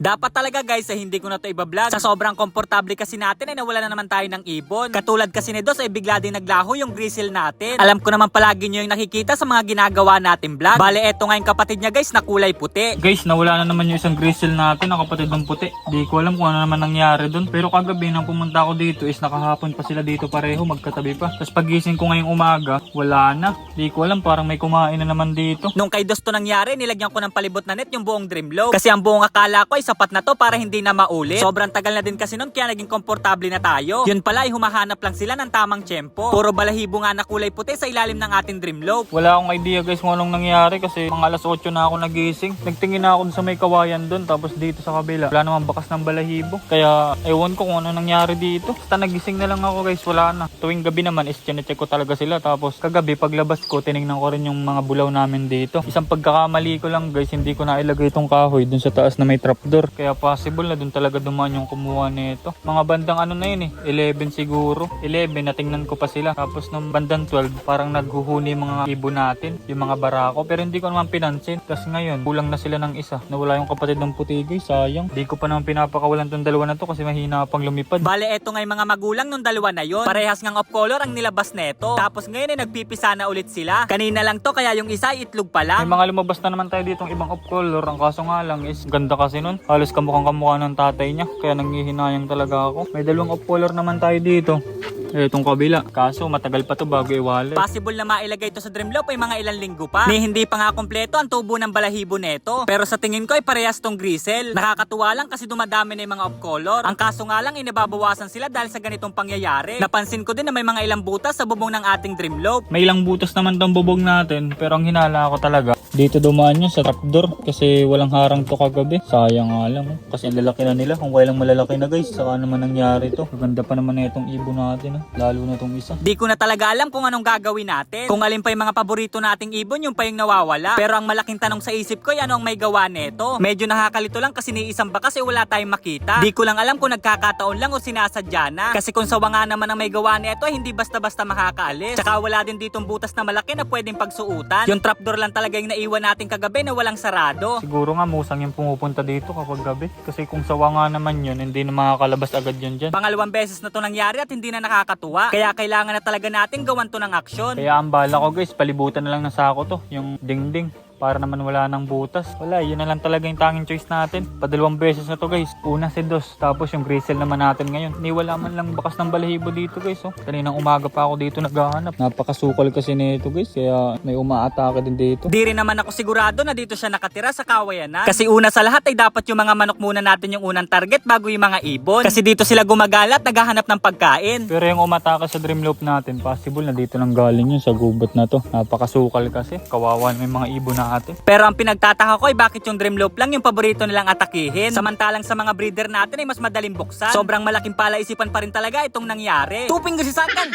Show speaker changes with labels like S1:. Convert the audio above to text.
S1: Dapat talaga guys ay hindi ko na to ibablog. Sa sobrang komportable kasi natin ay nawala na naman tayo ng ibon. Katulad kasi ni Dos ay bigla din naglaho yung grizzle natin. Alam ko naman palagi nyo yung nakikita sa mga ginagawa natin vlog. Bale eto nga yung kapatid niya guys na kulay puti.
S2: Guys, nawala na naman yung isang grizzle natin, ang kapatid ng puti. Di ko alam kung ano naman nangyari dun. Pero kagabi nang pumunta ako dito is nakahapon pa sila dito pareho, magkatabi pa. Tapos pagising ko ngayong umaga, wala na. Di ko alam, parang may kumain na naman dito.
S1: Nung kay Dos to nangyari, nilagyan ko ng palibot na net yung buong Dreamloaf. Kasi ang buong akala ko ay sapat na to para hindi na maulit. Sobrang tagal na din kasi nun kaya naging komportable na tayo. Yun pala ay humahanap lang sila ng tamang tiyempo. Puro balahibo nga na kulay puti sa ilalim ng ating Dreamloaf.
S2: Wala akong idea guys kung anong nangyari kasi mga alas 8 na ako nagising. Nagtingin na ako dun sa may kawayan dun, tapos dito sa kabila wala namang bakas ng balahibo. Kaya ewan ko kung ano nangyari dito. Basta nagising na lang ako guys, wala na. Tuwing gabi naman is chinecheck ko talaga sila. Tapos kagabi paglabas ko, tinignan ko rin yung mga bulaw namin dito. Isang pagkakamali ko lang guys, hindi ko na ilagay itong kahoy dun sa taas na may trapdoor. Kaya possible na dun talaga dumaan yung kumuha nito. Mga bandang ano na yun 11 siguro. 11 natingnan ko pa sila. Tapos nung bandang 12 parang naghuhuni yung mga ibon natin, yung mga barako. Pero hindi ko naman pinansin kasi ngayon kulang na sila ng isa. Nawala yung kapatid ng puti guys, sayang. Di ko pa naman pinapakawalan tong dalawa na to kasi mahina pang lumipad.
S1: Bale eto nga yung mga magulang nung dalawa na yon. Parehas ngang off color ang nilabas neto. Tapos ngayon ay nagpipisa na ulit sila. Kanina lang to kaya yung isa ay itlog pa lang.
S2: May mga lumabas na naman tayo dito ng ibang off color. Ang kaso nga lang is ganda kasi nun. Halos kamukhang kamukha ng tatay niya. Kaya nangihinayang talaga ako. May dalawang off color naman tayo dito. Itong kabila. Kaso matagal pa to bago iwala.
S1: Possible na mailagay to sa Dreamloaf ay mga ilang linggo pa. Ni hindi pa nga kompleto ang tubo ng balahibo neto. Pero sa tingin ko ay parehas tong grizzle. Nakakatuwa lang kasi dumadami na yung mga off color. Ang kaso nga lang inababawasan sila dahil sa ganitong pangyayari. Napansin ko din na may mga ilang butas sa bubong ng ating Dreamloaf.
S2: May ilang butas naman tong bubog natin. Pero ang hinala ko talaga, dito dumaan yun sa trapdoor. Kasi walang harang to kagabi. Sayang nga lang. Kasi ang lalaki na nila. Kung kailang malalaki na guys, saka naman nangyari to. Maganda pa naman na itong ibon natin. Lalo na tong isa.
S1: Di ko na talaga alam kung anong gagawin natin. Kung alin pa yung mga paborito nating ibon, yung pa yung nawawala. Pero ang malaking tanong sa isip ko ay ano ang may gawa neto. Medyo nakakalito lang kasi ni isang bakas eh wala tayong makita. Di ko lang alam kung nagkakataon lang o sinasadya na. Kasi kung sawa nga naman ang may gawa neto ay hindi basta-basta makakaalis. Tsaka wala din ditong butas na malaki na pwedeng pagsuutan. Yung trapdoor lang talaga yung naiwan natin kagabi na walang sarado.
S2: Siguro nga musang yung pumupunta dito kapag gabi. Kasi kung sawa nga naman yun, hindi na makakalabas agad yun dyan.
S1: Pangalawang beses na to nangyari at hindi na nakakatuwa. Kaya kailangan na talaga natin gawan to ng aksyon.
S2: Kaya ang bala ko guys, palibutan na lang ng sako to, yung dingding. Para naman wala ng butas. Wala, yun na lang talaga yung tanging choice natin. Padalawang beses na to guys. Una si Dos, tapos yung grizzle naman natin ngayon. Wala man lang bakas ng balahibo dito guys. Oh. Kaninang umaga pa ako dito naghahanap. Napakasukal kasi nito guys, kaya may umaatake din dito.
S1: Di rin naman ako sigurado na dito siya nakatira sa kawayanan. Kasi una sa lahat ay dapat yung mga manok muna natin yung unang target bago yung mga ibon. Kasi dito sila gumagala at naghahanap ng pagkain.
S2: Pero yung umatake sa Dreamloaf natin, possible na dito nang galing yun sa gubat na to. Napakasukal kasi. Kawawan may mga ibon na atin.
S1: Pero ang pinagtataka ko ay bakit yung Dreamloaf lang yung paborito nilang atakihin. Samantalang sa mga breeder natin ay mas madaling buksan. Sobrang malaking palaisipan pa rin talaga itong nangyari. Tuping kasi satan!